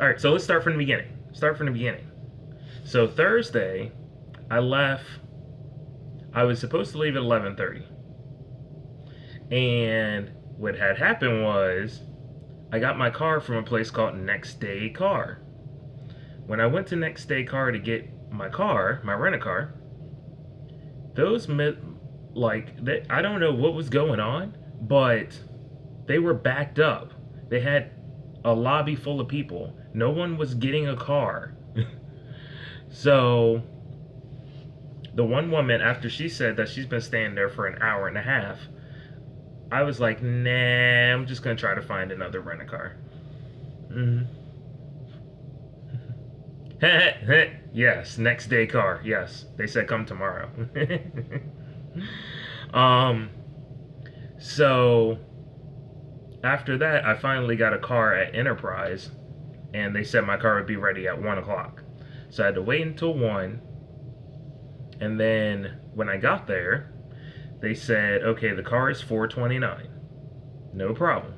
All right, so let's start from the beginning. So Thursday, I left. I was supposed to leave at 11:30, and what had happened was I got my car from a place called Next Day Car. When I went to Next Day Car to get my car, my rent a car, those I don't know what was going on, but they were backed up. They had a lobby full of people. No one was getting a car. So the one woman, after she said that she's been standing there for an hour and a half, I was like, nah, I'm just gonna try to find another rent a car. Mm-hmm. Yes, Next Day Car. Yes, they said come tomorrow. um, so after that, I finally got a car at Enterprise, and they said my car would be ready at 1 o'clock. So I had to wait until 1, and then when I got there, they said, okay, the car is $429, no problem.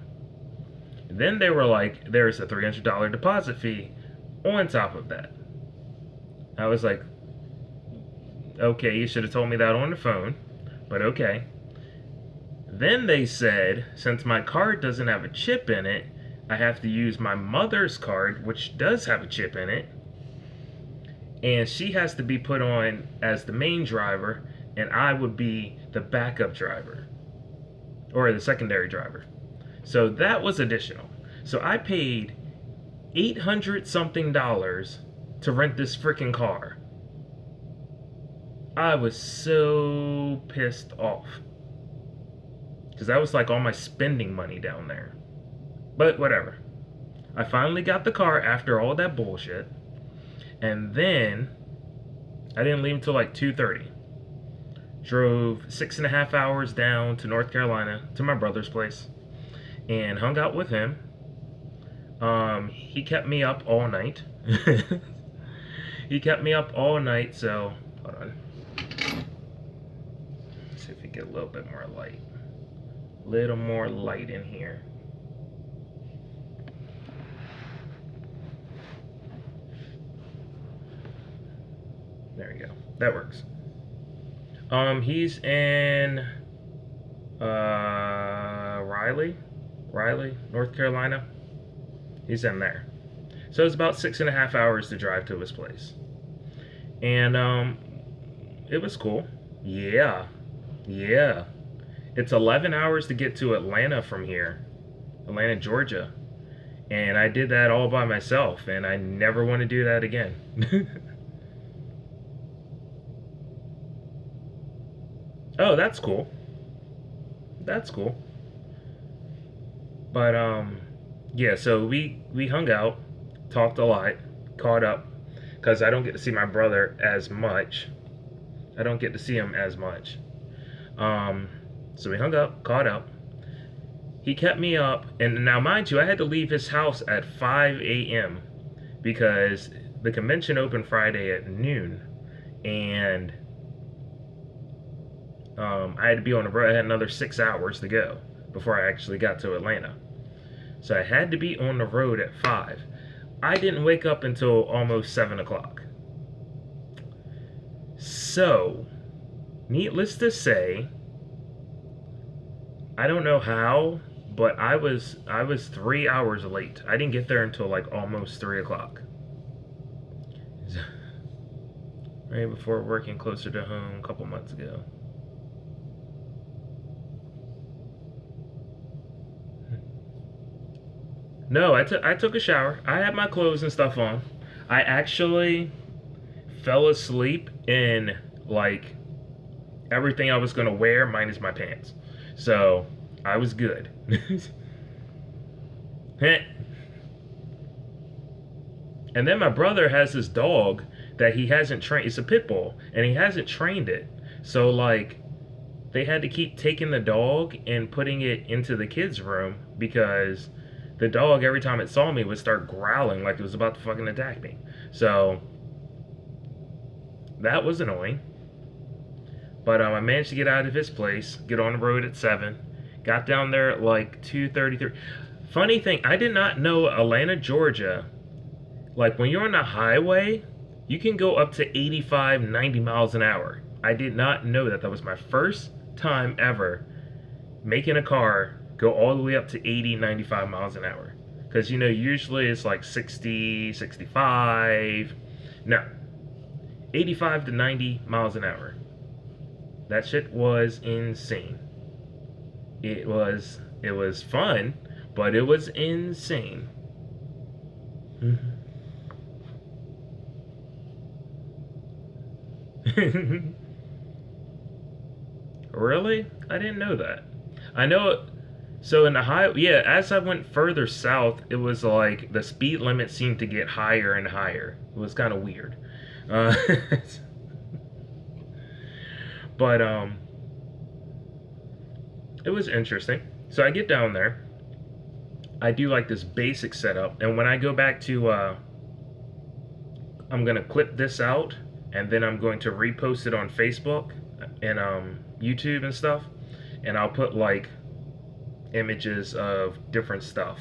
And then they were like, there's a $300 deposit fee on top of that. I was like, okay, you should have told me that on the phone, but okay. Then they said, since my card doesn't have a chip in it, I have to use my mother's card, which does have a chip in it, and she has to be put on as the main driver, and I would be the backup driver, or the secondary driver. So that was additional. So I paid $800 something to rent this freaking car. I was so pissed off, because that was like all my spending money down there. But whatever. I finally got the car after all that bullshit, and then I didn't leave until like 2:30. Drove 6.5 hours down to North Carolina to my brother's place and hung out with him. He kept me up all night. He kept me up all night, so hold on. Let's see if we get a little bit more light. Little more light in here. There we go. That works. He's in Raleigh, North Carolina. He's in there. So it's about 6.5 hours to drive to his place. And it was cool. Yeah. It's 11 hours to get to Atlanta from here. Atlanta, Georgia. And I did that all by myself, and I never want to do that again. Oh, that's cool. That's cool. But yeah, so we hung out, talked a lot, caught up, because I don't get to see my brother as much. I don't get to see him as much. So we hung up, caught up. He kept me up, and now mind you, I had to leave his house at 5 a.m. because the convention opened Friday at noon, and I had to be on the road. I had another 6 hours to go before I actually got to Atlanta. So I had to be on the road at 5. I didn't wake up until almost 7 o'clock. So, needless to say, I don't know how, but I was 3 hours late. I didn't get there until like almost 3 o'clock. Right before working closer to home a couple months ago. No, I took a shower. I had my clothes and stuff on. I actually fell asleep in like everything I was gonna wear minus my pants. So I was good. And then my brother has this dog that he hasn't trained. It's a pit bull, and he hasn't trained it. So like they had to keep taking the dog and putting it into the kids' room because the dog, every time it saw me, would start growling like it was about to fucking attack me. So that was annoying. But I managed to get out of his place, get on the road at 7, got down there at like 2:33. Funny thing, I did not know Atlanta, Georgia Like when you're on the highway, you can go up to 85, 90 miles an hour. I did not know that. That was my first time ever making a car go all the way up to 80, 95 miles an hour. Because, usually it's like 60, 65. No, 85 to 90 miles an hour. That shit was insane. It was fun, but it was insane. Really? I didn't know that. I know. So in the yeah, as I went further south, it was like the speed limit seemed to get higher and higher. It was kind of weird. Uh, but it was interesting. So I get down there. I do like this basic setup, and when I go back to, I'm gonna clip this out, and then I'm going to repost it on Facebook and YouTube and stuff, and I'll put like images of different stuff.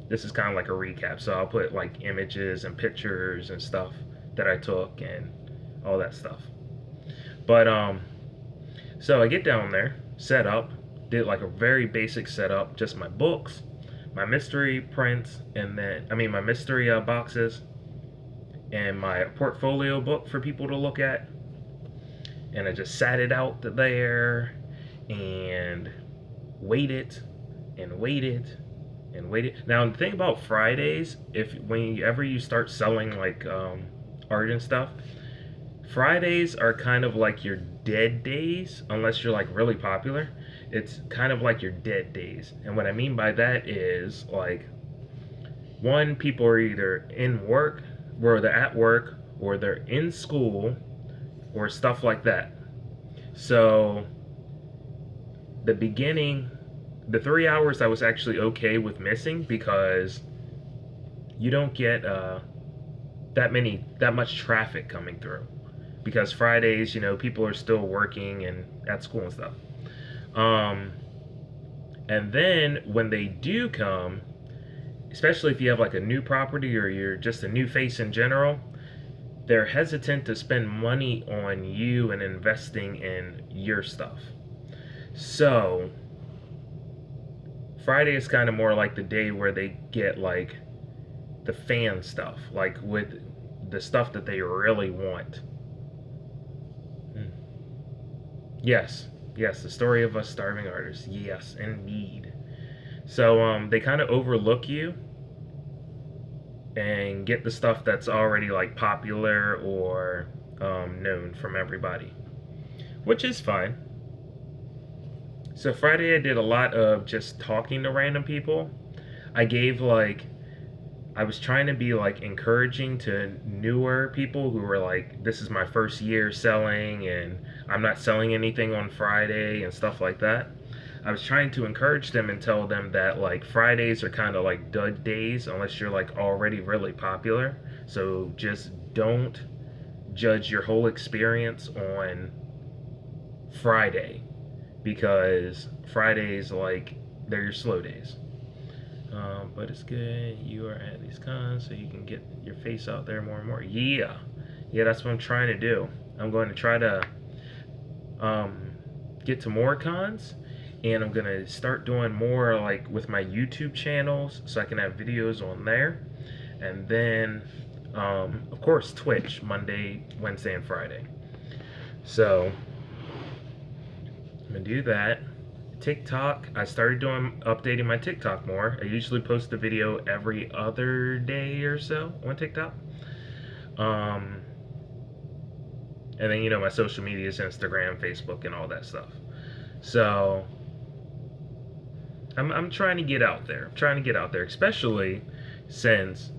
This is kind of like a recap, so I'll put like images and pictures and stuff that I took and all that stuff. But so I get down there, set up, did like a very basic setup, just my books, my mystery prints, and then my mystery boxes, and my portfolio book for people to look at. And I just sat it out there and waited and waited and waited. Now the thing about Fridays, if whenever you start selling like art and stuff, Fridays are kind of like your dead days, unless you're like really popular. It's kind of like your dead days. And what I mean by that is like, one, people are either in work, where they're at work, or they're in school, or stuff like that. So the beginning, the 3 hours I was actually okay with missing, because you don't get that much traffic coming through, because Fridays, people are still working and at school and stuff. And then when they do come, especially if you have like a new property or you're just a new face in general, they're hesitant to spend money on you and investing in your stuff. So Friday is kind of more like the day where they get like the fan stuff, like with the stuff that they really want. Yes, yes, the story of us starving artists. Yes, indeed. So they kind of overlook you and get the stuff that's already like popular or known from everybody, which is fine. So Friday I did a lot of just talking to random people. I was trying to be like encouraging to newer people who were like, this is my first year selling and I'm not selling anything on Friday and stuff like that. I was trying to encourage them and tell them that like Fridays are kind of like dud days unless you're like already really popular. So just don't judge your whole experience on Friday, because Fridays, like, they're your slow days. But it's good you are at these cons so you can get your face out there more and more. Yeah, that's what I'm trying to do. I'm going to try to get to more cons, and I'm going to start doing more like with my YouTube channels so I can have videos on there. And then of course Twitch, Monday, Wednesday, and Friday. So I'm gonna do that. TikTok, I started updating my TikTok more. I usually post a video every other day or so on TikTok. And then my social media is Instagram, Facebook, and all that stuff. So I'm trying to get out there. Especially since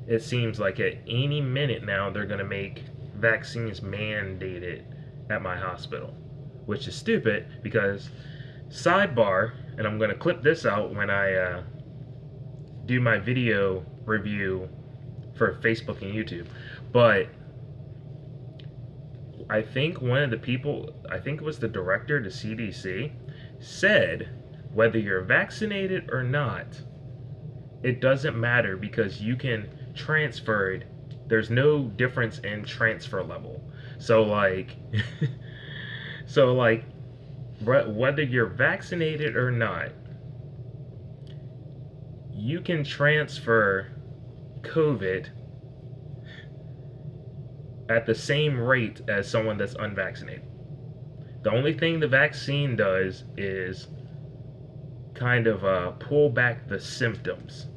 it seems like at any minute now they're gonna make vaccines mandated at my hospital, which is stupid because, sidebar, and I'm going to clip this out when I do my video review for Facebook and YouTube, but I think one of the people, I think it was the director, the CDC, said whether you're vaccinated or not, it doesn't matter, because you can transferred, there's no difference in transfer level. So like, so like, whether you're vaccinated or not, you can transfer COVID at the same rate as someone that's unvaccinated. The only thing the vaccine does is kind of pull back the symptoms,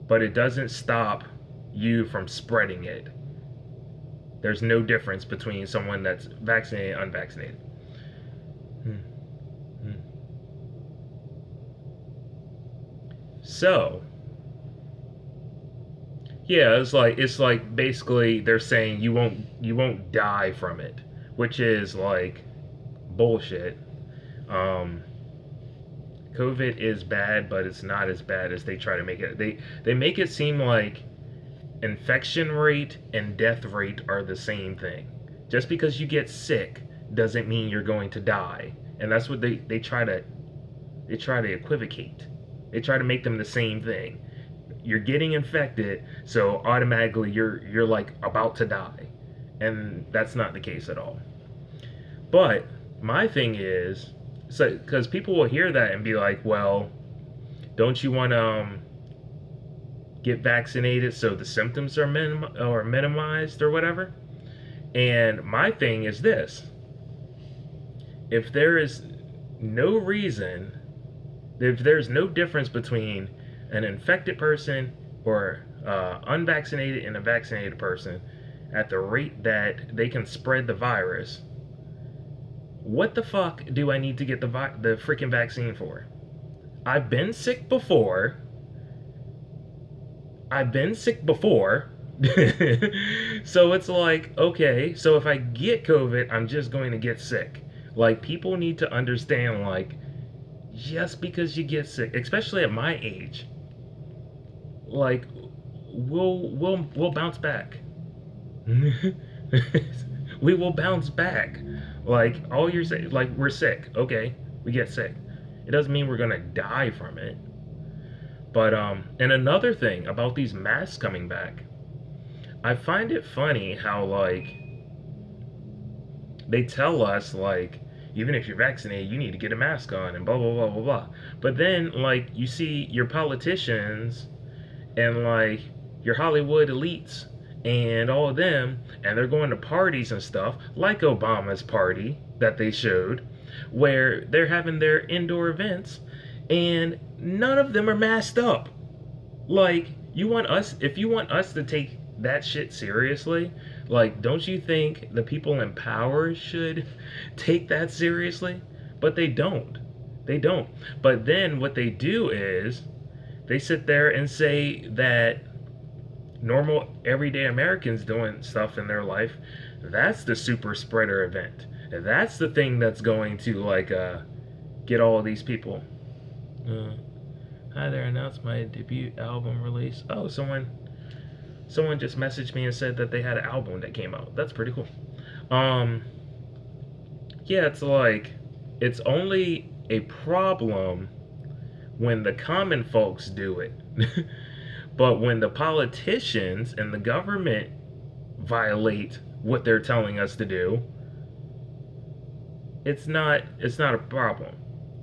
but it doesn't stop you from spreading it. There's no difference between someone that's vaccinated and unvaccinated. So, yeah, it's like basically they're saying you won't die from it, which is like bullshit. Um, COVID is bad, but it's not as bad as they try to make it. They make it seem like infection rate and death rate are the same thing. Just because you get sick doesn't mean you're going to die. And that's what they try to equivocate. They try to make them the same thing. You're getting infected, so automatically you're like about to die. And that's not the case at all. But my thing is, so because people will hear that and be like, well, don't you want to get vaccinated so the symptoms are minimized or whatever? And my thing is this: if there is no reason, if there's no difference between an infected person or unvaccinated and a vaccinated person at the rate that they can spread the virus, what the fuck do I need to get the freaking vaccine for? I've been sick before. I've been sick before. So it's like, okay, so if I get COVID, I'm just going to get sick. Like, people need to understand, like, just because you get sick, especially at my age, like, we'll bounce back. We will bounce back. Like, all you're saying, like, we're sick. Okay, we get sick. It doesn't mean we're gonna die from it. But and another thing about these masks coming back, I find it funny how like they tell us like even if you're vaccinated, you need to get a mask on and blah blah blah blah blah. But then like you see your politicians and like your Hollywood elites and all of them, and they're going to parties and stuff like Obama's party that they showed, where they're having their indoor events, and none of them are masked up. Like, if you want us to take that shit seriously, like, don't you think the people in power should take that seriously? But they don't. They don't. But then what they do is they sit there and say that normal everyday Americans doing stuff in their life, that's the super spreader event. And that's the thing that's going to like get all of these people. Hi there, announced my debut album release. Oh, someone just messaged me and said that they had an album that came out. That's pretty cool. Yeah, it's like it's only a problem when the common folks do it. But when the politicians and the government violate what they're telling us to do, it's not a problem.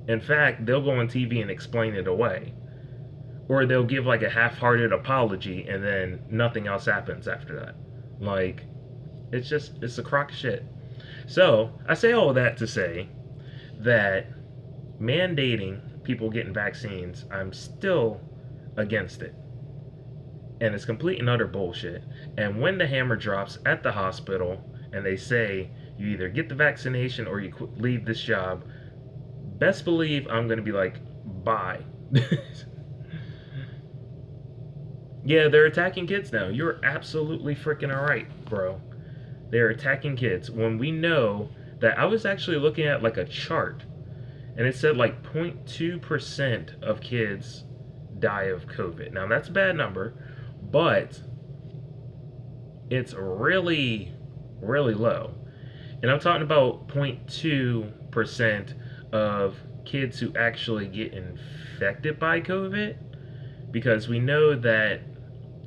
In fact, they'll go on TV and explain it away. Or they'll give like a half-hearted apology and then nothing else happens after that. Like, it's a crock of shit. So, I say all of that to say that mandating people getting vaccines, I'm still against it. And it's complete and utter bullshit. And when the hammer drops at the hospital and they say you either get the vaccination or you leave this job, best believe I'm going to be like, bye. Yeah, they're attacking kids now. You're absolutely freaking alright, bro. They're attacking kids. When we know that I was actually looking at like a chart and it said like 0.2% of kids die of COVID. Now that's a bad number, but it's really, really low. And I'm talking about 0.2% of kids who actually get infected by COVID, because we know that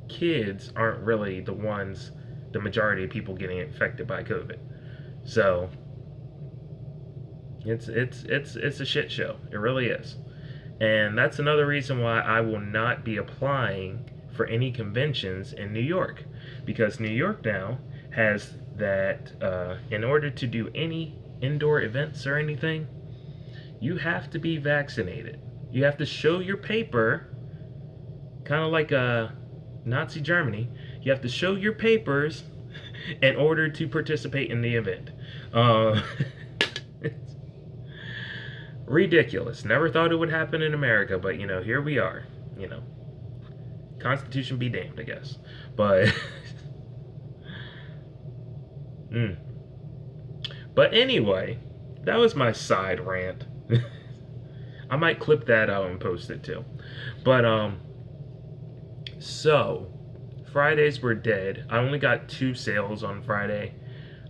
kids aren't really the majority of people getting infected by COVID. So it's a shit show. It really is. And that's another reason why I will not be applying for any conventions in New York, because New York now has that in order to do any indoor events or anything, you have to be vaccinated. You have to show your paper, kind of like Nazi Germany. You have to show your papers in order to participate in the event. Uh, it's ridiculous. Never thought it would happen in America, but here we are. You know, Constitution be damned, I guess. But, mm. But anyway, that was my side rant. I might clip that out and post it too. But so Fridays were dead. I only got 2 sales on Friday.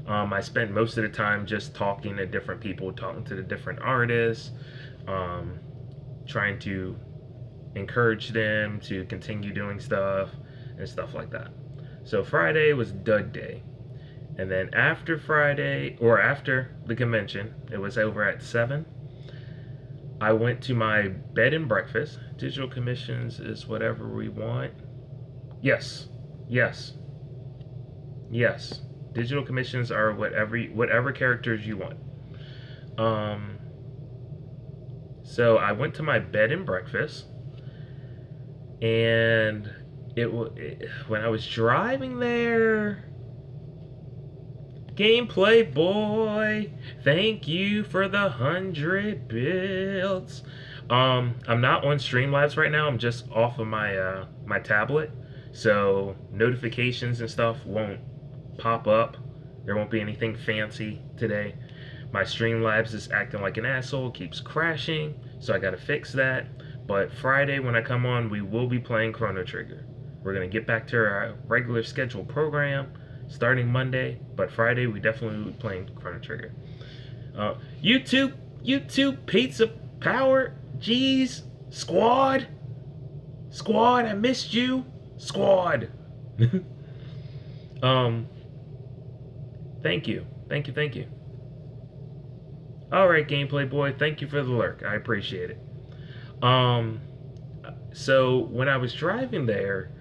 I spent most of the time just talking to different people, talking to the different artists, trying to encourage them to continue doing stuff and stuff like that. So Friday was dud day. And then after Friday, or after the convention, it was over at 7. I went to my bed and breakfast. Digital commissions is whatever we want. Yes. Yes. Yes. Digital commissions are whatever characters you want. So I went to my bed and breakfast, and when I was driving there, Gameplay boy, thank you for the 100 builds. I'm not on Streamlabs right now. I'm just off of my tablet, so notifications and stuff won't pop up. There won't be anything fancy today. My Streamlabs is acting like an asshole, keeps crashing, so I gotta fix that. But Friday when I come on, we will be playing Chrono Trigger. We're gonna get back to our regular scheduled program starting Monday, but Friday we definitely will be playing Chrono Trigger. YouTube Pizza Power, jeez, Squad, I missed you, Squad. Thank you. All right, Gameplay Boy, thank you for the lurk. I appreciate it. So when I was driving there,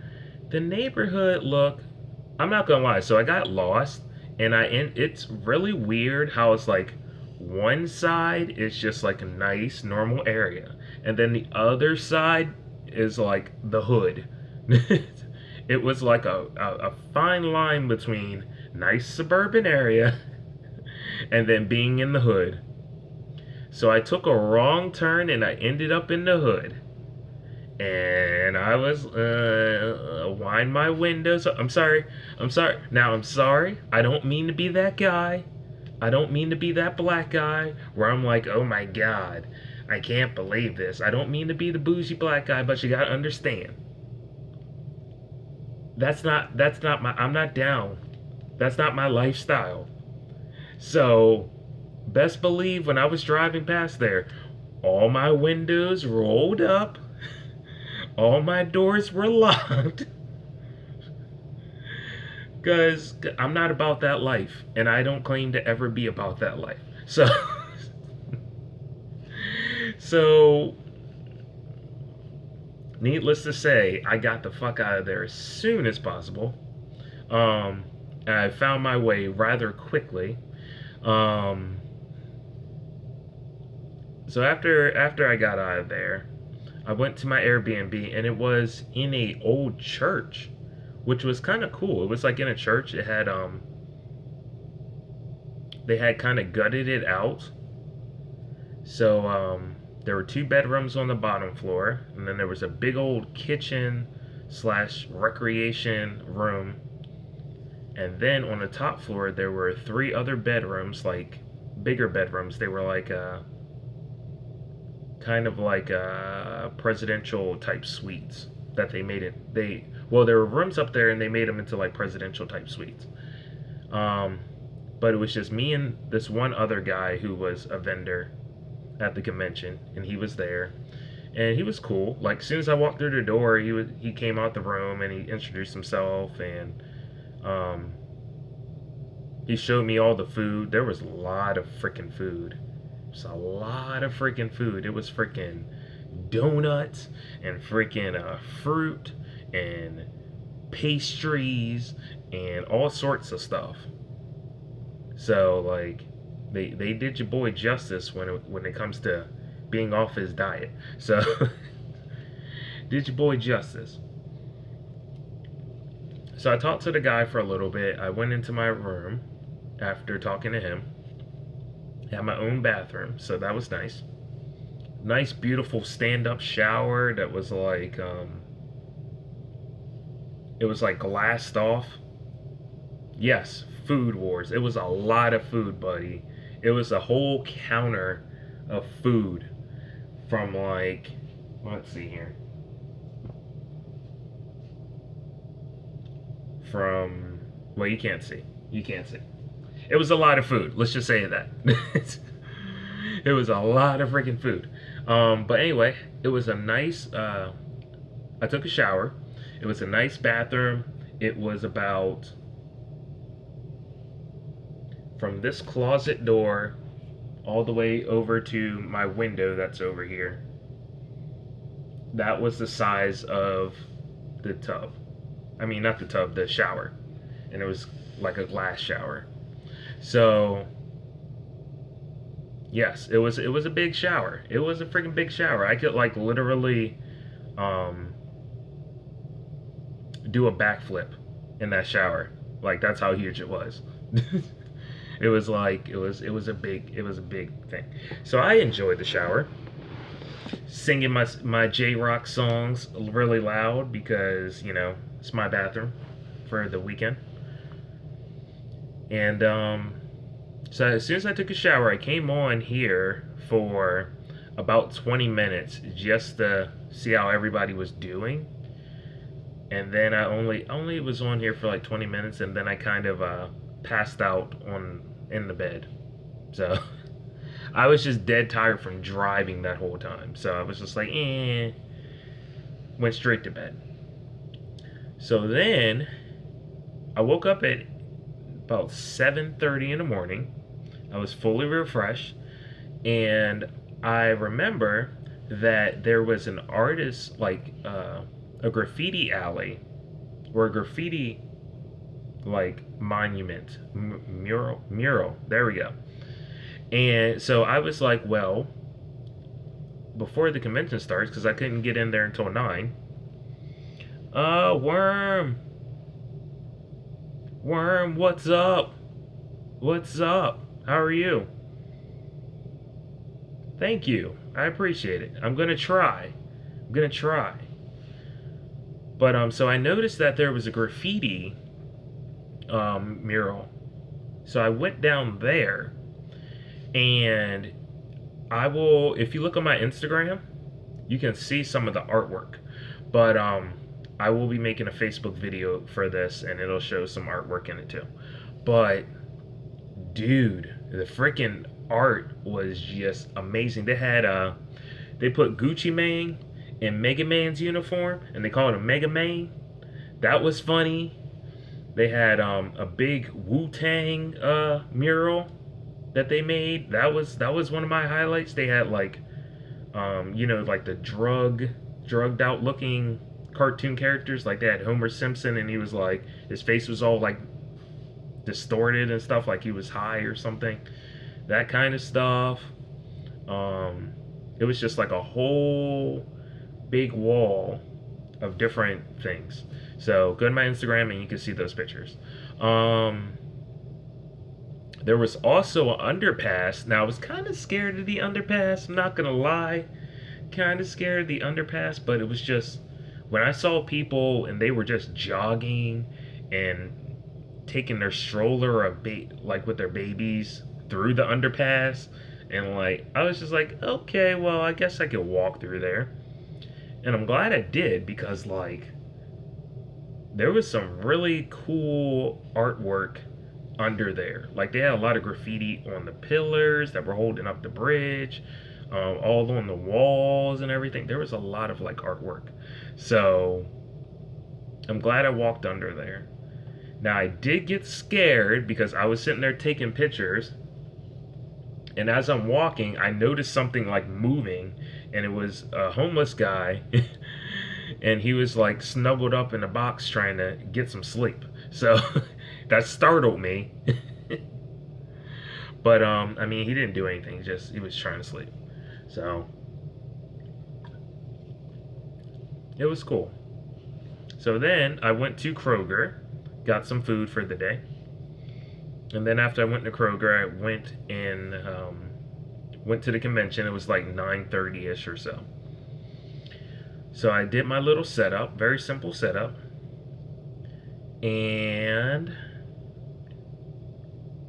the neighborhood looked, I'm not gonna lie, so I got lost, and it's really weird how it's like one side is just like a nice normal area, and then the other side is like the hood. It was like a fine line between nice suburban area and then being in the hood. So I took a wrong turn and I ended up in the hood. And I was wind my windows. I'm sorry. Now I'm sorry. I don't mean to be that guy. I don't mean to be that black guy where I'm like, oh my god, I can't believe this. I don't mean to be the bougie black guy, but you gotta understand. That's not my, I'm not down. That's not my lifestyle. So, best believe when I was driving past there, all my windows rolled up, all my doors were locked, because I'm not about that life, and I don't claim to ever be about that life. So, needless to say, I got the fuck out of there as soon as possible. And I found my way rather quickly. So after I got out of there, I went to my Airbnb, and it was in a old church, which was kind of cool. It was like in a church. It had they had kind of gutted it out. So there were 2 bedrooms on the bottom floor, and then there was a big old kitchen / recreation room. And then on the top floor, there were 3 other bedrooms, like bigger bedrooms. They were like kind of like presidential type suites that they made it. There were rooms up there, and they made them into like presidential type suites. But it was just me and this one other guy who was a vendor at the convention, and he was there. and he was cool. Like as soon as I walked through the door, he came out the room and he introduced himself, and um, he showed me all the food. There was a lot of freaking food. It's a lot of freaking food. It was freaking donuts and freaking fruit and pastries and all sorts of stuff. So like they did your boy justice when it comes to being off his diet. So did your boy justice. So I talked to the guy for a little bit. I went into my room after talking to him. Had my own bathroom, so that was nice. Nice, beautiful stand-up shower that was like it was like glassed off. Yes, food wars. It was a lot of food, buddy. It was a whole counter of food from like, let's see here. From, well, you can't see. You can't see. It was a lot of food. Let's just say that. It was a lot of freaking food. But anyway, it was a nice. I took a shower. It was a nice bathroom. It was about from this closet door all the way over to my window that's over here. That was the size of the tub. I mean, not the tub, the shower. And it was like a glass shower. So, yes, it was a big shower. It was a freaking big shower. I could like literally do a backflip in that shower. Like that's how huge it was. It was like it was a big thing. So I enjoyed the shower. Singing my J-Rock songs really loud because, you know, it's my bathroom for the weekend. And so as soon as I took a shower, I came on here for about 20 minutes just to see how everybody was doing. And then I only was on here for like 20 minutes, and then I kind of passed out in the bed. So I was just dead tired from driving that whole time. So I was just like, went straight to bed. So then I woke up at about 7:30 in the morning. I was fully refreshed, and I remember that there was an artist, like a graffiti alley or a graffiti like monument mural. There we go. And so I was like, well, before the convention starts, because I couldn't get in there until 9. Worm, what's up? What's up? How are you? Thank you. I appreciate it. I'm gonna try. But so I noticed that there was a graffiti mural. So I went down there, and I will, if you look on my Instagram, you can see some of the artwork. But I will be making a Facebook video for this, and it'll show some artwork in it too. But dude, the freaking art was just amazing. They put Gucci Mane in Mega Man's uniform, and they called him Mega Man. That was funny. They had a big Wu-Tang mural that they made. That was one of my highlights. They had like like the drugged out looking cartoon characters. Like they had Homer Simpson, and he was like, his face was all like distorted and stuff, like he was high or something. That kind of stuff. It was just like a whole big wall of different things. So go to my Instagram and you can see those pictures. There was also an underpass. Now I was kind of scared of the underpass, I'm not gonna lie. Kind of scared of the underpass, but it was just when I saw people and they were just jogging and taking their stroller like with their babies through the underpass, and like I was just like, okay, well, I guess I could walk through there. And I'm glad I did, because like there was some really cool artwork under there. Like they had a lot of graffiti on the pillars that were holding up the bridge. all on the walls and everything. There was a lot of like artwork. So I'm glad I walked under there. Now I did get scared because I was sitting there taking pictures, and as I'm walking, I noticed something like moving, and it was a homeless guy, and he was like snuggled up in a box trying to get some sleep. So that startled me. But I mean, he didn't do anything. Just he was trying to sleep. So it was cool. So then I went to Kroger, got some food for the day, and then after I went to Kroger, I went to the convention. It was like 9:30 ish or so. So I did my little setup, very simple setup, and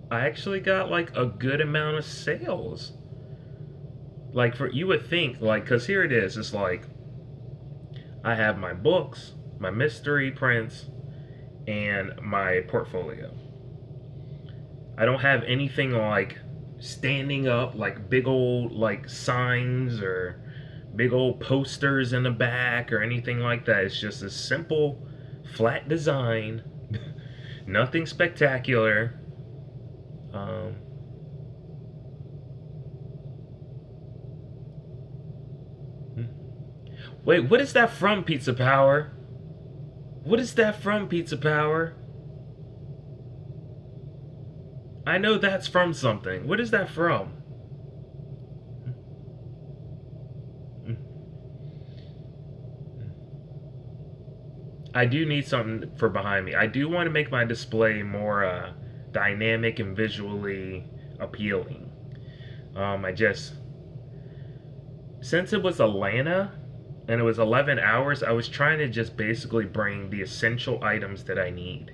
I actually got like a good amount of sales. Like for you would think like, cause here it is. It's like I have my books, my mystery prints, and my portfolio. I don't have anything like standing up like big old like signs or big old posters in the back or anything like that. It's just a simple flat design, nothing spectacular. Um, Wait, what is that from, Pizza Power? What is that from, Pizza Power? I know that's from something. What is that from? I do need something for behind me. I do want to make my display more dynamic and visually appealing. I just, since it was Atlanta and it was 11 hours, I was trying to just basically bring the essential items that I need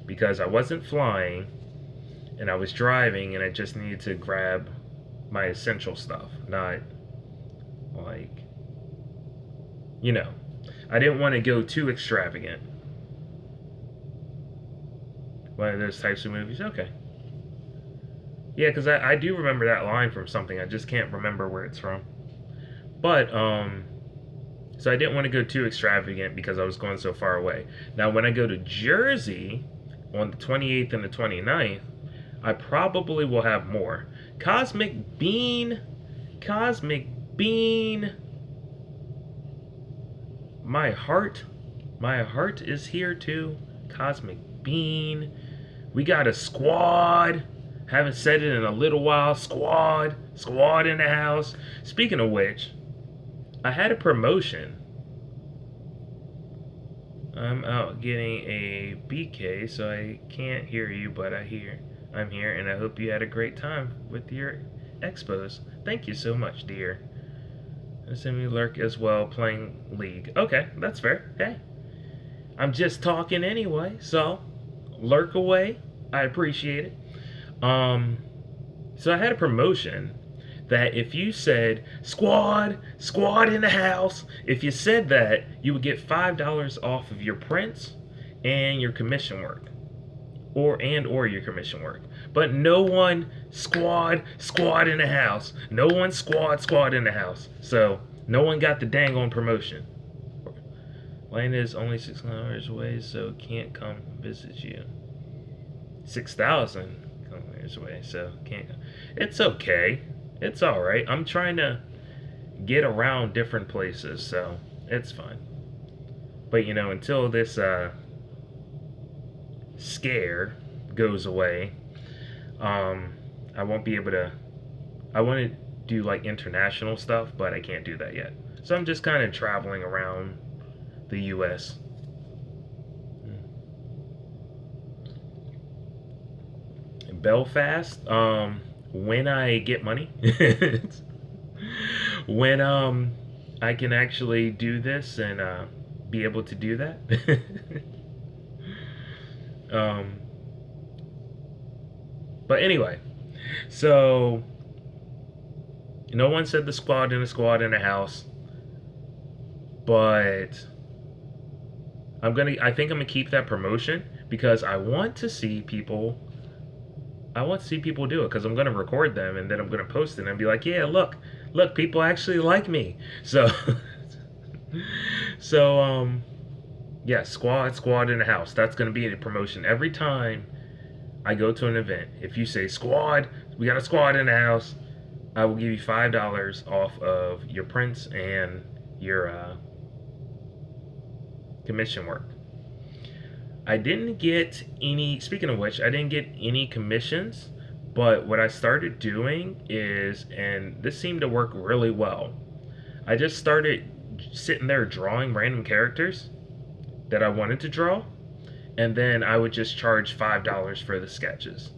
because I wasn't flying and I was driving and I just needed to grab my essential stuff, not like, you know, I didn't want to go too extravagant. One of those types of movies, okay. Yeah, because I do remember that line from something. I just can't remember where it's from. But, so I didn't want to go too extravagant because I was going so far away. Now, when I go to Jersey on the 28th and the 29th, I probably will have more. Cosmic Bean. My heart is here too. Cosmic Bean. We got a squad. Haven't said it in a little while. Squad in the house. Speaking of which, I had a promotion. I'm out getting a BK, so I can't hear you, but I'm here, and I hope you had a great time with your expos. Thank you so much, dear. Send me lurk as well, playing League. Okay, that's fair. Hey, I'm just talking anyway, so lurk away. I appreciate it. So I had a promotion that if you said squad in the house, if you said that, you would get $5 off of your prints and your commission work, or your commission work. But no one squad in the house. No one squad in the house. So no one got the dang on promotion. Lane is only 6 hours away, so can't come visit you. 6,000 kilometers away, so can't. It's okay. It's all right. I'm trying to get around different places, so it's fine. But you know, until this scare goes away, I won't be able to. I want to do like international stuff, but I can't do that yet. So I'm just kind of traveling around the U.S. Belfast, when I get money, when I can actually do this and be able to do that. But anyway, so no one said the squad in a house, but I think I'm gonna keep that promotion because I want to see people do it, because I'm gonna record them and then I'm gonna post it and be like, yeah, look look, people actually like me. So, so yeah, squad in the house. That's gonna be a promotion every time I go to an event. If you say squad, we got a squad in the house. I will give you $5 off of your prints and your commission work. I didn't get any. Speaking of which, I didn't get any commissions. But what I started doing is, and this seemed to work really well. I just started sitting there drawing random characters that I wanted to draw, and then I would just charge $5 for the sketches.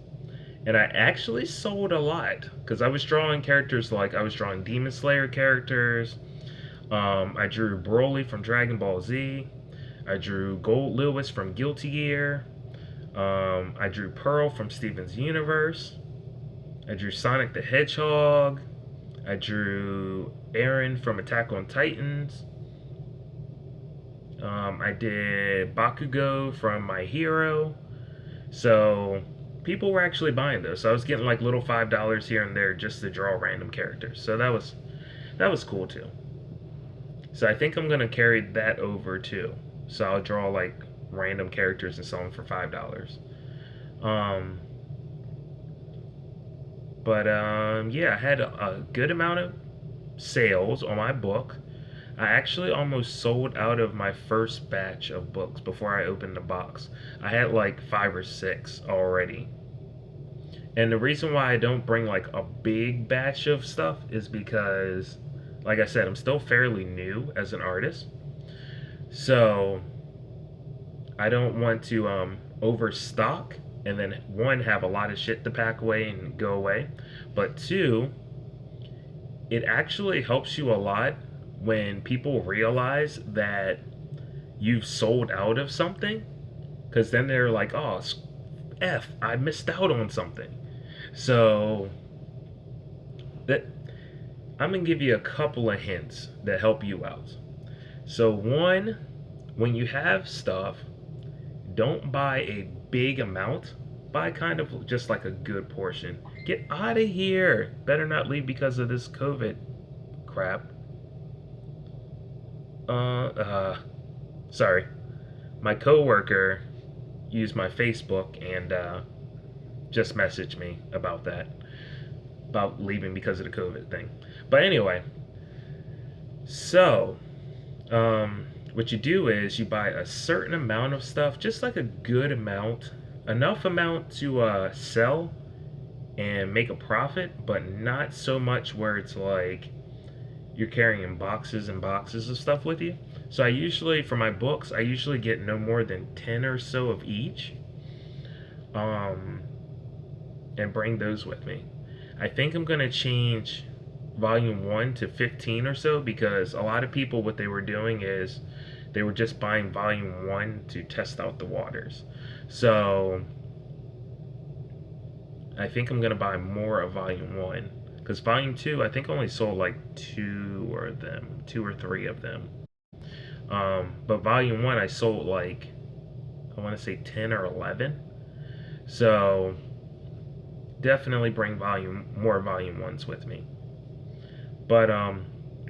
And I actually sold a lot because I was drawing characters like I was drawing Demon Slayer characters. I drew Broly from Dragon Ball Z. I drew Gold Lewis from Guilty Gear. I drew Pearl from Steven's Universe. I drew Sonic the Hedgehog. I drew Eren from Attack on Titans. I did Bakugo from My Hero. So people were actually buying those. So I was getting like little $5 here and there just to draw random characters. So that was cool too. So I think I'm gonna carry that over too. So I'll draw like random characters and sell them for $5. Um, but yeah, I had a good amount of sales on my book. I actually almost sold out of my first batch of books before I opened the box. I had like five or six already. And the reason why I don't bring like a big batch of stuff is because, like I said, I'm still fairly new as an artist. So I don't want to overstock and then one, have a lot of shit to pack away and go away. But two, it actually helps you a lot when people realize that you've sold out of something, because then they're like, oh, F, I missed out on something. So that I'm gonna give you a couple of hints that help you out. So one, when you have stuff, don't buy a big amount. Buy kind of just like a good portion. Get out of here. Better not leave because of this COVID crap. Uh, uh, Sorry. My coworker used my Facebook and just messaged me about that, about leaving because of the COVID thing. But anyway, so what you do is you buy a certain amount of stuff, just like a good amount, enough amount to sell and make a profit, but not so much where it's like you're carrying boxes and boxes of stuff with you. So I usually, for my books, I usually get no more than 10 or so of each, um, and bring those with me. I think I'm going to change volume 1 to 15 or so, because a lot of people, what they were doing is they were just buying volume 1 to test out the waters. So I think I'm going to buy more of volume 1, because volume 2 I think only sold like two or three of them. But volume 1 I sold like, I want to say 10 or 11. So definitely bring more volume 1s with me. But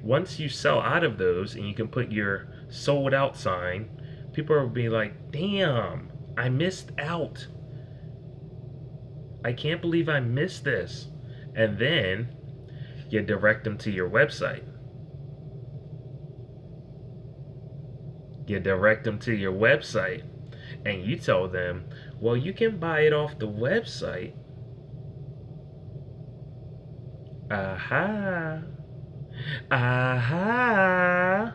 once you sell out of those and you can put your sold out sign, people will be like, damn, I missed out. I can't believe I missed this. And then you direct them to your website. You direct them to your website and you tell them, well, you can buy it off the website. Aha. Aha.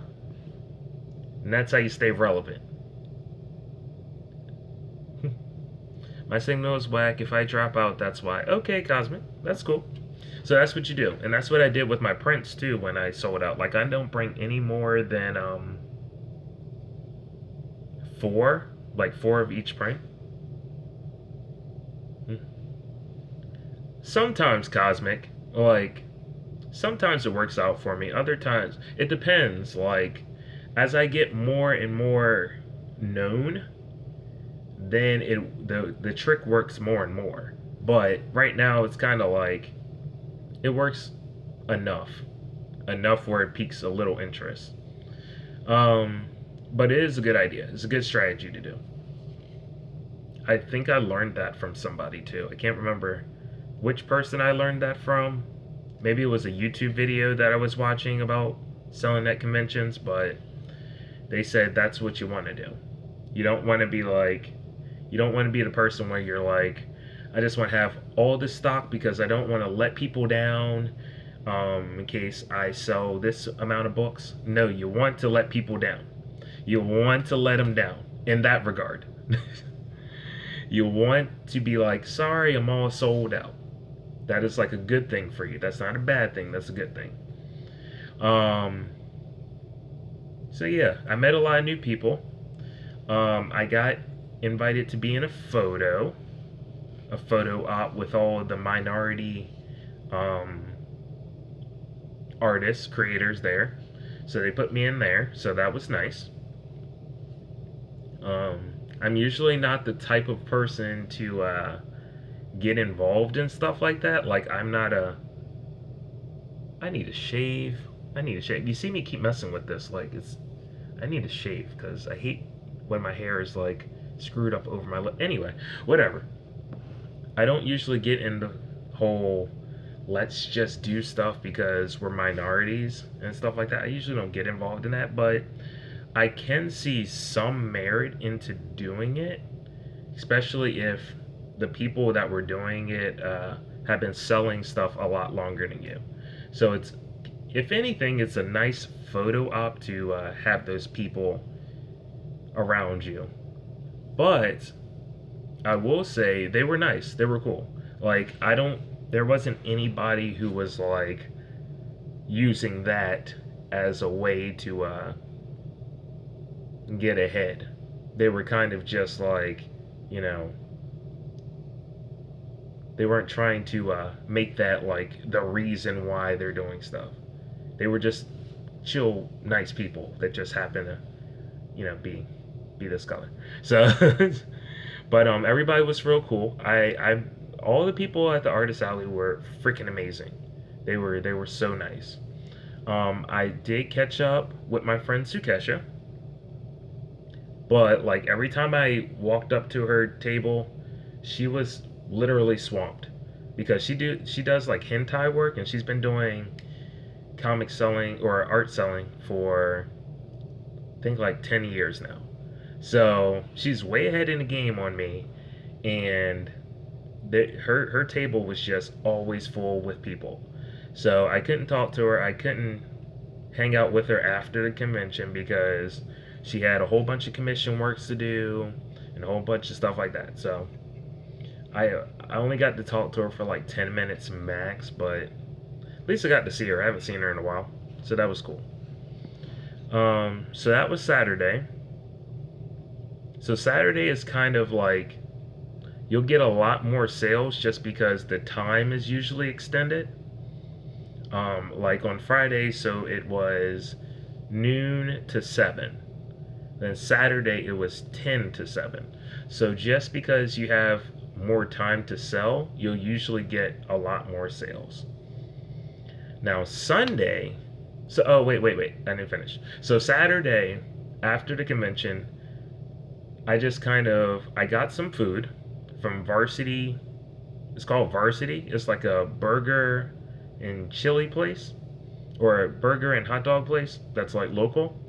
And that's how you stay relevant. My signal is whack. If I drop out, that's why. Okay, Cosmic. That's cool. So that's what you do. And that's what I did with my prints too when I sold out. Like, I don't bring any more than four. Like four of each print. Sometimes, Cosmic. Like, sometimes it works out for me. Other times, it depends. Like, as I get more and more known, then the trick works more and more. But right now it's kind of like it works enough. enough where it piques a little interest. Um, but it is a good idea. It's a good strategy to do. I think I learned that from somebody too. I can't remember which person I learned that from. Maybe it was a YouTube video that I was watching about selling at conventions, but they said that's what you want to do. You don't want to be like, you don't want to be the person where you're like, I just want to have all the stock because I don't want to let people down in case I sell this amount of books. No, you want to let people down. You want to let them down in that regard. You want to be like, sorry, I'm all sold out. That is like a good thing for you. That's not a bad thing. That's a good thing. Um, so yeah, I met a lot of new people. I got invited to be in a photo op with all of the minority um, artists, creators there. So they put me in there. So that was nice. I'm usually not the type of person to get involved in stuff like that. Like I'm not a. I need to shave. I need to shave. You see me keep messing with this. Like it's. I need to shave because I hate when my hair is like screwed up over my lip. Anyway, whatever. I don't usually get in the whole let's just do stuff because we're minorities and stuff like that. I usually don't get involved in that, but I can see some merit into doing it, especially if the people that were doing it have been selling stuff a lot longer than you. So it's, if anything, it's a nice photo op to have those people around you. But I will say they were nice. They were cool. Like I don't. There wasn't anybody who was like using that as a way to get ahead. They were kind of just like, you know, they weren't trying to make that like the reason why they're doing stuff. They were just chill, nice people that just happen to, you know, be this color. So, but everybody was real cool. I all the people at the artist alley were freaking amazing. They were so nice. I did catch up with my friend Sukesha, but like every time I walked up to her table, she was literally swamped because she does like hentai work and she's been doing comic selling or art selling for I think like 10 years now. So she's way ahead in the game on me, and her table was just always full with people. So I couldn't talk to her. I couldn't hang out with her after the convention because she had a whole bunch of commission works to do and a whole bunch of stuff like that. So I only got to talk to her for like 10 minutes max, but at least I got to see her. I haven't seen her in a while, so that was cool. So that was Saturday. So Saturday is kind of like you'll get a lot more sales just because the time is usually extended. Like on Friday, so it was noon to 7. Then Saturday it was 10 to 7. So just because you have more time to sell, you'll usually get a lot more sales. Now Sunday, so oh wait, I didn't finish. So Saturday after the convention, I got some food from Varsity. It's called Varsity. It's like a burger and chili place or a burger and hot dog place that's like local.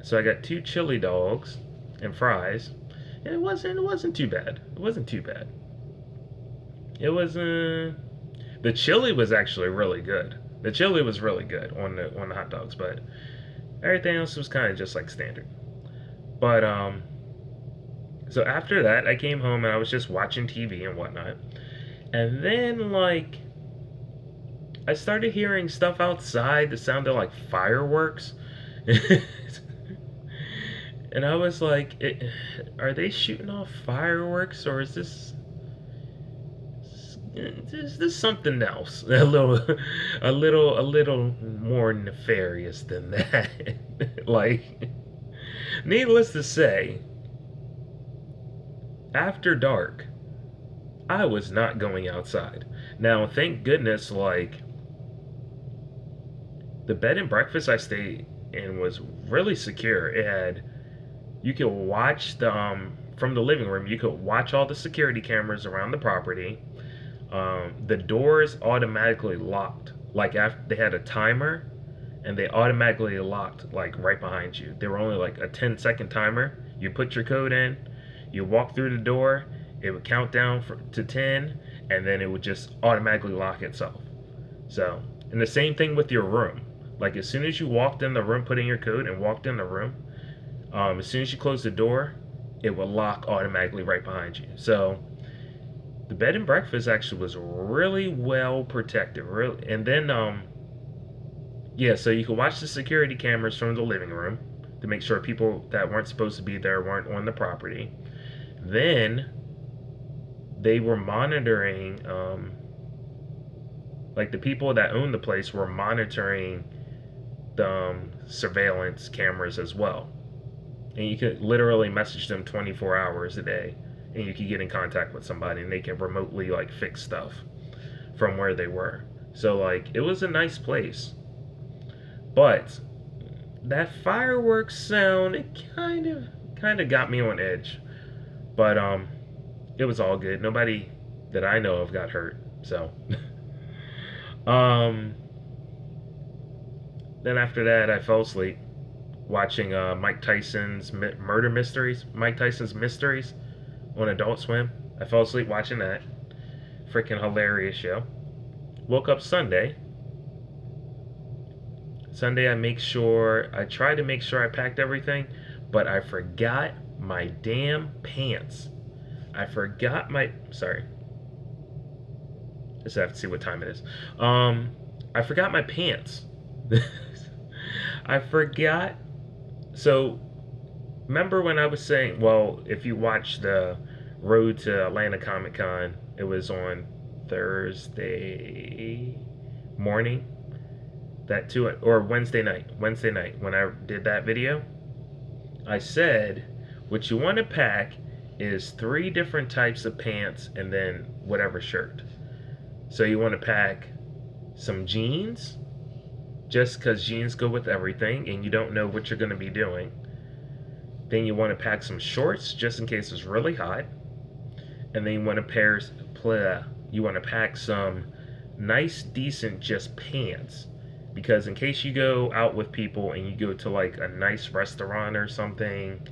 So I got 2 chili dogs and fries. And it wasn't too bad. It wasn't too bad. It was the chili was actually really good. The chili was really good on the hot dogs, but everything else was kind of just like standard. But so after that, I came home and I was just watching TV and whatnot. And then like I started hearing stuff outside that sounded like fireworks. And I was like, are they shooting off fireworks or is this something else? A little more nefarious than that. Like, needless to say, after dark, I was not going outside. Now, thank goodness, like, the bed and breakfast I stayed in was really secure. It had you could watch the from the living room. You could watch all the security cameras around the property. The doors automatically locked. Like after they had a timer, and they automatically locked like right behind you. They were only like a 10-second timer. You put your code in, you walk through the door, it would count down to 10, and then it would just automatically lock itself. So, and the same thing with your room. Like as soon as you walked in the room, put in your code and walked in the room, as soon as you close the door, it will lock automatically right behind you. So the bed and breakfast actually was really well protected. Really, and then yeah, so you could watch the security cameras from the living room to make sure people that weren't supposed to be there weren't on the property. Then they were monitoring, like the people that owned the place were monitoring the surveillance cameras as well. And you could literally message them 24 hours a day, and you could get in contact with somebody, and they can remotely like fix stuff from where they were. So like it was a nice place. But that fireworks sound, it kind of got me on edge. But it was all good. Nobody that I know of got hurt. So then after that I fell asleep watching Mike Tyson's murder mysteries, Mike Tyson's mysteries on Adult Swim. I fell asleep watching that. Freaking hilarious show. Woke up Sunday, I tried to make sure I packed everything, but I forgot my damn pants. Sorry. Just have to see what time it is. I forgot my pants. I forgot. So, remember when I was saying, well, if you watch the Road to Atlanta Comic Con, it was on Thursday morning. That too, or Wednesday night when I did that video, I said what you want to pack is 3 different types of pants and then whatever shirt. So you want to pack some jeans, just because jeans go with everything and you don't know what you're going to be doing. Then you want to pack some shorts just in case it's really hot, and then you want to pack some nice decent just pants. Because in case you go out with people and you go to like a nice restaurant or something,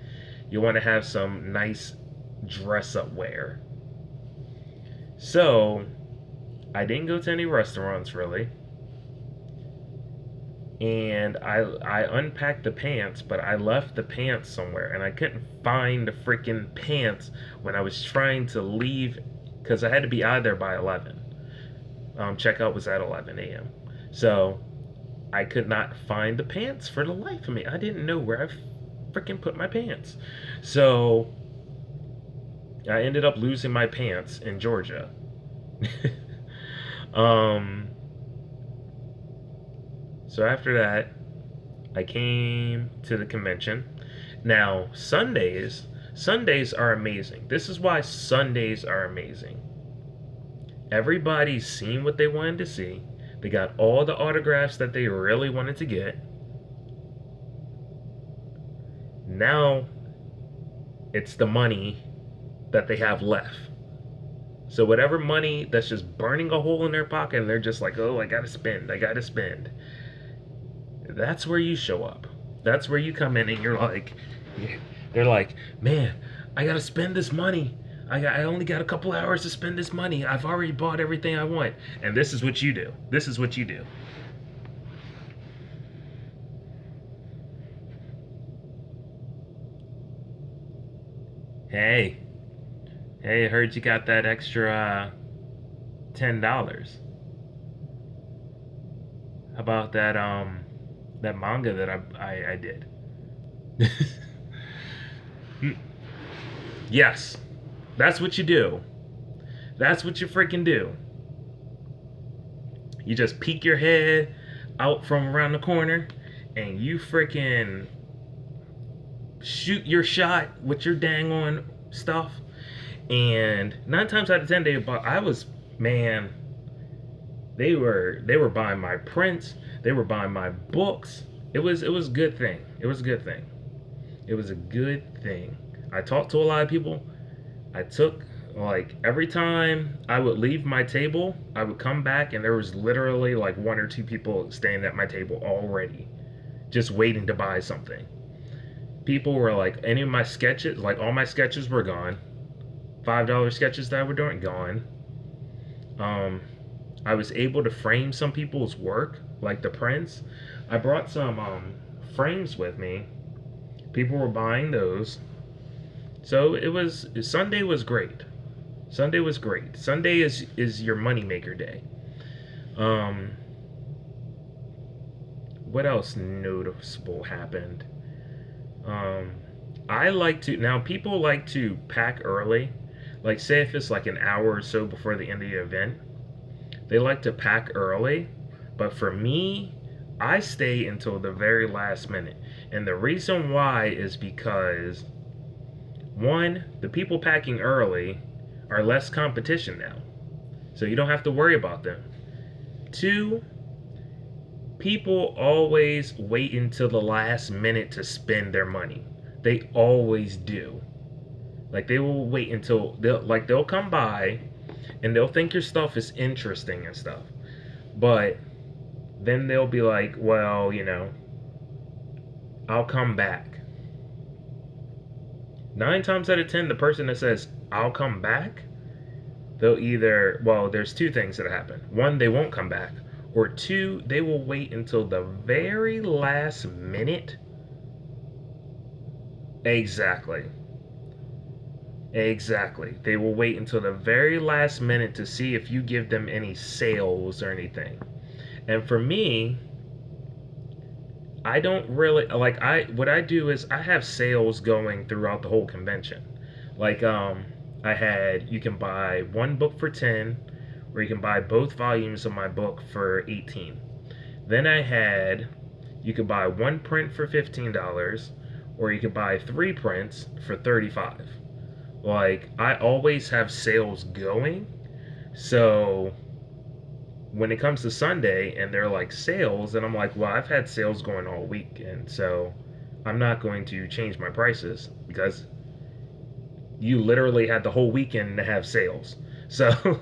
you want to have some nice dress up wear. So, I didn't go to any restaurants really. And I unpacked the pants, but I left the pants somewhere. And I couldn't find the freaking pants when I was trying to leave, because I had to be out of there by 11. Checkout was at 11 a.m. So, I could not find the pants for the life of me. I didn't know where I freaking put my pants. So I ended up losing my pants in Georgia. So after that, I came to the convention. Now, Sundays are amazing. This is why Sundays are amazing. Everybody's seen what they wanted to see. They got all the autographs that they really wanted to get. Now, it's the money that they have left. So whatever money that's just burning a hole in their pocket and they're just like, oh, I gotta spend. That's where you show up. That's where you come in and they're like, man, I gotta spend this money. I only got a couple hours to spend this money. I've already bought everything I want. And this is what you do. Hey, I heard you got that extra $10. How about that manga that I did? Yes. That's what you do. That's what you freaking do. You just peek your head out from around the corner and you freaking shoot your shot with your dang on stuff. And 9 times out of 10 they were buying my prints. They were buying my books. It was a good thing. It was a good thing. It was a good thing. I talked to a lot of people. I took like every time I would leave my table, I would come back and there was literally like one or two people standing at my table already, just waiting to buy something. People were like, any of my sketches, like all my sketches were gone. $5 sketches that I were doing gone. Um, I was able to frame some people's work, like the prints. I brought some frames with me. People were buying those. So it was Sunday was great. Sunday was great. Sunday is your moneymaker day. Um, what else noticeable happened? Um, I like to now people like to pack early. Like say if it's like an hour or so before the end of the event, they like to pack early. But for me, I stay until the very last minute. And the reason why is because one, the people packing early are less competition now. So you don't have to worry about them. Two, people always wait until the last minute to spend their money. They always do. Like they will wait until they'll come by and they'll think your stuff is interesting and stuff. But then they'll be like, well, I'll come back. 9 times out of 10, the person that says, I'll come back, they'll either, well, there's two things that happen. One, they won't come back. Or two, they will wait until the very last minute. Exactly. Exactly. They will wait until the very last minute to see if you give them any sales or anything. And for me, I don't really like what I do is I have sales going throughout the whole convention. Like I had you can buy one book for 10 or you can buy both volumes of my book for 18. Then I had you could buy one print for $15 or you could buy 3 prints for 35. Like I always have sales going. So when it comes to Sunday and they're like sales, and I'm like, well, I've had sales going all week, and so I'm not going to change my prices because you literally had the whole weekend to have sales. So,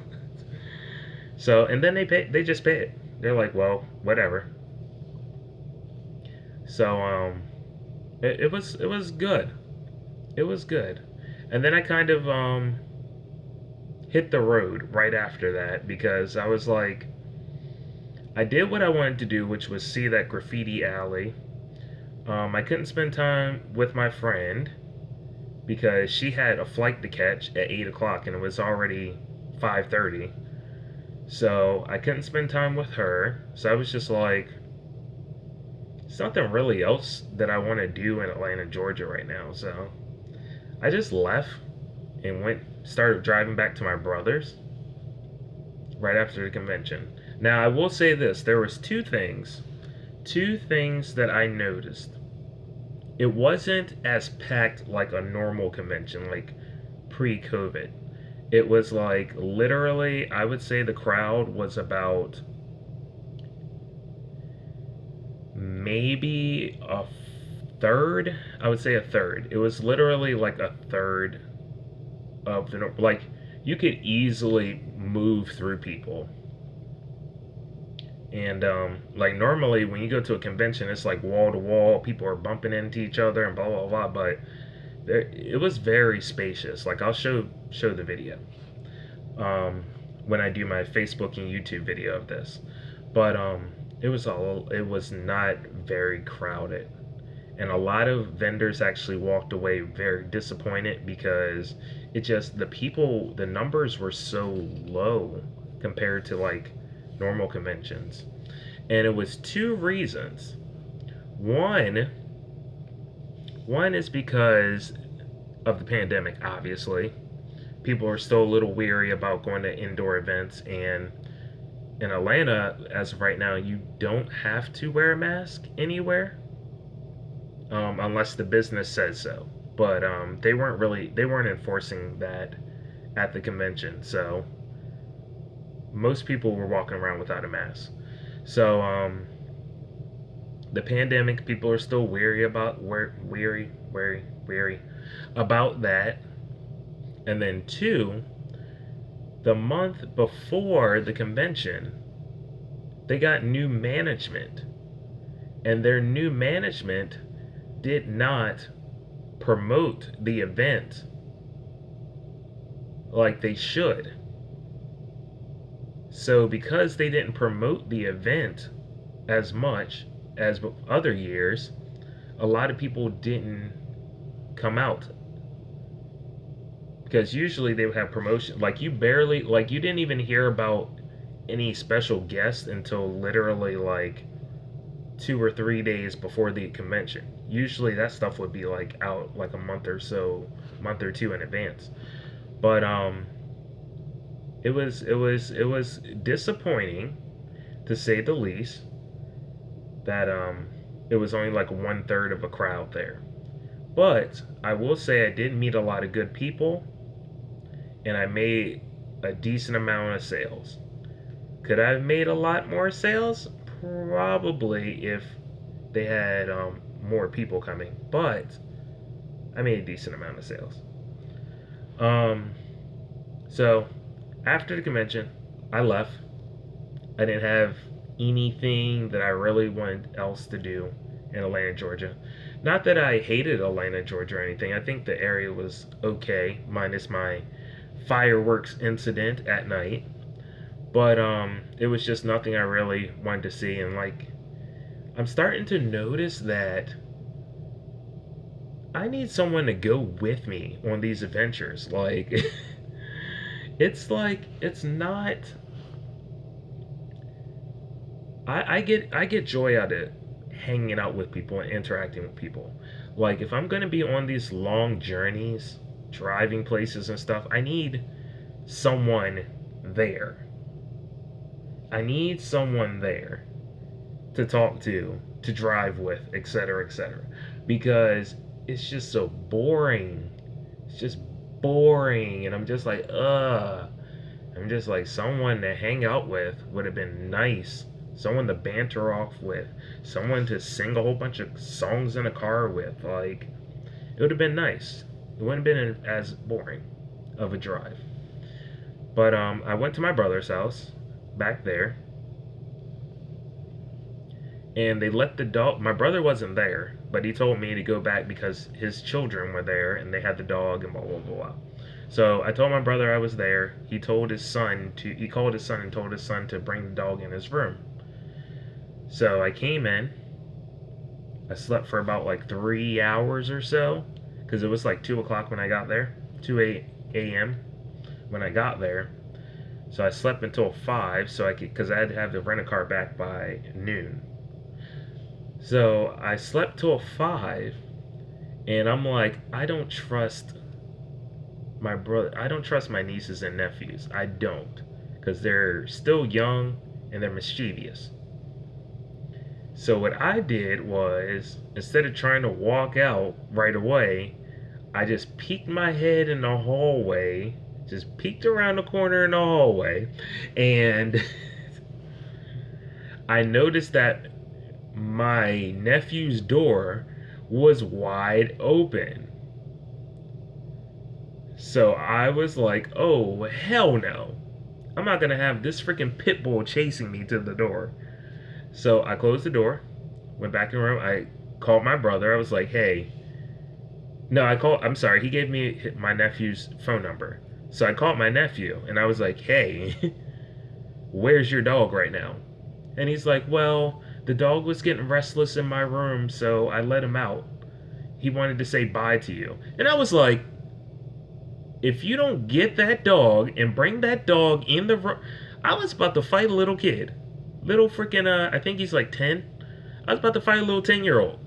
and then they just pay it. They're like, well, whatever. So, it was good. It was good, and then I kind of hit the road right after that because I was like, I did what I wanted to do, which was see that graffiti alley. I couldn't spend time with my friend because she had a flight to catch at 8 o'clock and it was already 5:30. So I couldn't spend time with her. So I was just like, there's nothing really else that I want to do in Atlanta, Georgia right now. So I just left and started driving back to my brother's right after the convention. Now I will say this, there was two things that I noticed. It wasn't as packed like a normal convention, like pre-COVID. It was like literally, I would say the crowd was about maybe a third. I would say a third. It was literally like a third of the, like, you could easily move through people. And like normally when you go to a convention, it's like wall to wall, people are bumping into each other and blah blah blah. But it was very spacious. Like I'll show the video when I do my Facebook and YouTube video of this. But it was not very crowded, and a lot of vendors actually walked away very disappointed because the numbers were so low compared to like normal conventions. And it was two reasons. One is because of the pandemic, obviously. People are still a little weary about going to indoor events, and in Atlanta, as of right now, you don't have to wear a mask anywhere, unless the business says so. But they weren't enforcing that at the convention, so most people were walking around without a mask. So The pandemic, people are still weary about that. And then two, the month before the convention, they got new management, and their new management did not promote the event like they should. So, because they didn't promote the event as much as other years, a lot of people didn't come out. Because usually they would have promotion, like you didn't even hear about any special guests until literally like 2 or 3 days before the convention. Usually that stuff would be like out like a month or two in advance. But it was disappointing, to say the least, that it was only like 1/3 of a crowd there. But I will say I did meet a lot of good people, and I made a decent amount of sales. Could I have made a lot more sales? Probably, if they had more people coming. But I made a decent amount of sales. Um, so after the convention, I left. I didn't have anything that I really wanted else to do in Atlanta, Georgia. Not that I hated Atlanta, Georgia or anything. I think the area was okay, minus my fireworks incident at night. But it was just nothing I really wanted to see. And like, I'm starting to notice that I need someone to go with me on these adventures. Like, it's not. I get joy out of hanging out with people and interacting with people. Like, if I'm gonna be on these long journeys, driving places and stuff, I need someone there. I need someone there to talk to drive with, etc., etc. Because it's just so boring. It's just boring, and I'm just like, ugh. I'm just like, someone to hang out with would have been nice. Someone to banter off with. Someone to sing a whole bunch of songs in a car with. Like, it would have been nice. It wouldn't have been as boring of a drive. But I went to my brother's house back there, and they let the dog. My brother wasn't there, but he told me to go back because his children were there and they had the dog and blah blah blah blah. So I told my brother I was there. He told his son to. He called his son and told his son to bring the dog in his room. So I came in. I slept for about like 3 hours or so, because it was like 2 o'clock when I got there, 2 a.m. when I got there. So I slept until 5, so I could, because I had to have the rent a car back by noon. So I slept till 5, and I'm like, I don't trust my brother. I don't trust my nieces and nephews. I don't, because they're still young and they're mischievous. So what I did was, instead of trying to walk out right away, I just peeked my head in the hallway, just peeked around the corner in the hallway, and I noticed that my nephew's door was wide open. So I was like, oh, hell no. I'm not going to have this freaking pit bull chasing me to the door. So I closed the door, went back in the room. I called my brother. I was like, hey. No, I'm sorry. He gave me my nephew's phone number. So I called my nephew and I was like, hey, where's your dog right now? And he's like, well, the dog was getting restless in my room, so I let him out. He wanted to say bye to you. And I was like, if you don't get that dog and bring that dog in the room. I was about to fight a little kid. Little freaking, I think he's like 10. I was about to fight a little 10-year-old.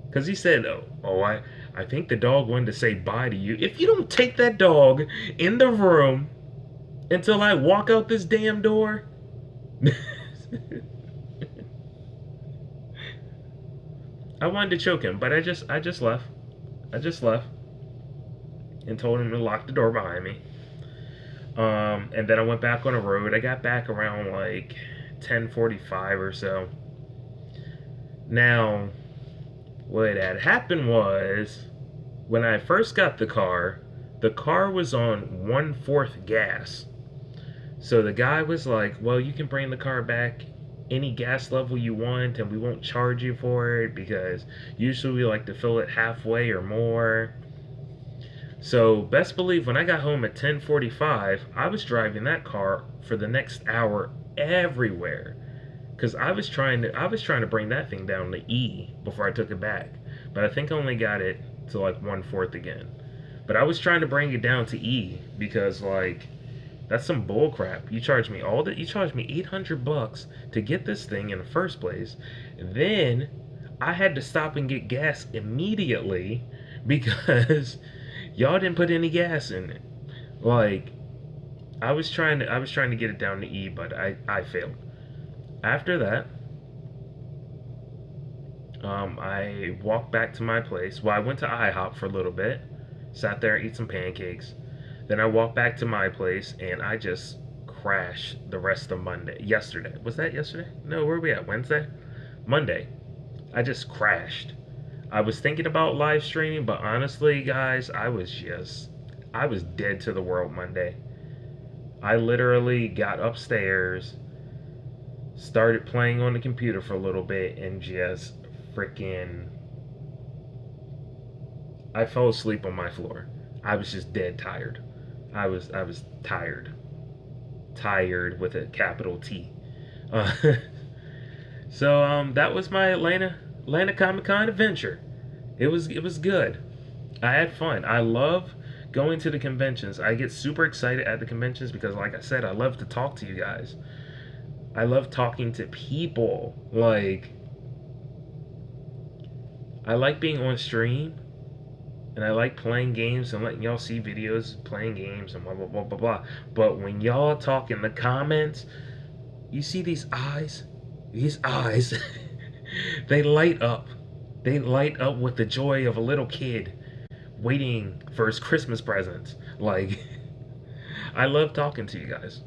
Because he said, I think the dog wanted to say bye to you. If you don't take that dog in the room until I walk out this damn door. I wanted to choke him, but I just left. I just left and told him to lock the door behind me. And then I went back on the road. I got back around like 10:45 or so. Now, what had happened was when I first got the car was on 1/4 gas. So the guy was like, well, you can bring the car back any gas level you want and we won't charge you for it because usually we like to fill it halfway or more. So best believe when I got home at 10:45, I was driving that car for the next hour everywhere because I was trying to bring that thing down to E before I took it back. But I think I only got it to like 1/4 again. But I was trying to bring it down to E because like that's some bull crap. You charged me $800 to get this thing in the first place. Then I had to stop and get gas immediately because y'all didn't put any gas in it. Like I was trying to get it down to E, but I failed. After that, I walked back to my place. Well, I went to IHOP for a little bit, sat there, ate some pancakes. Then I walked back to my place and I just crashed the rest of Monday. Yesterday. Was that yesterday? No, where are we at? Wednesday? Monday. I just crashed. I was thinking about live streaming, but honestly, guys, I was dead to the world Monday. I literally got upstairs, started playing on the computer for a little bit, and just freaking. I fell asleep on my floor. I was just dead tired. I was tired. Tired with a capital T. Uh, so that was my Atlanta Comic Con adventure. It was good. I had fun. I love going to the conventions. I get super excited at the conventions because like I said, I love to talk to you guys. I love talking to people. Like I like being on stream and I like playing games and letting y'all see videos playing games and blah blah blah blah blah. But when y'all talk in the comments, you see these eyes? These eyes they light up. They light up with the joy of a little kid waiting for his Christmas presents. Like I love talking to you guys.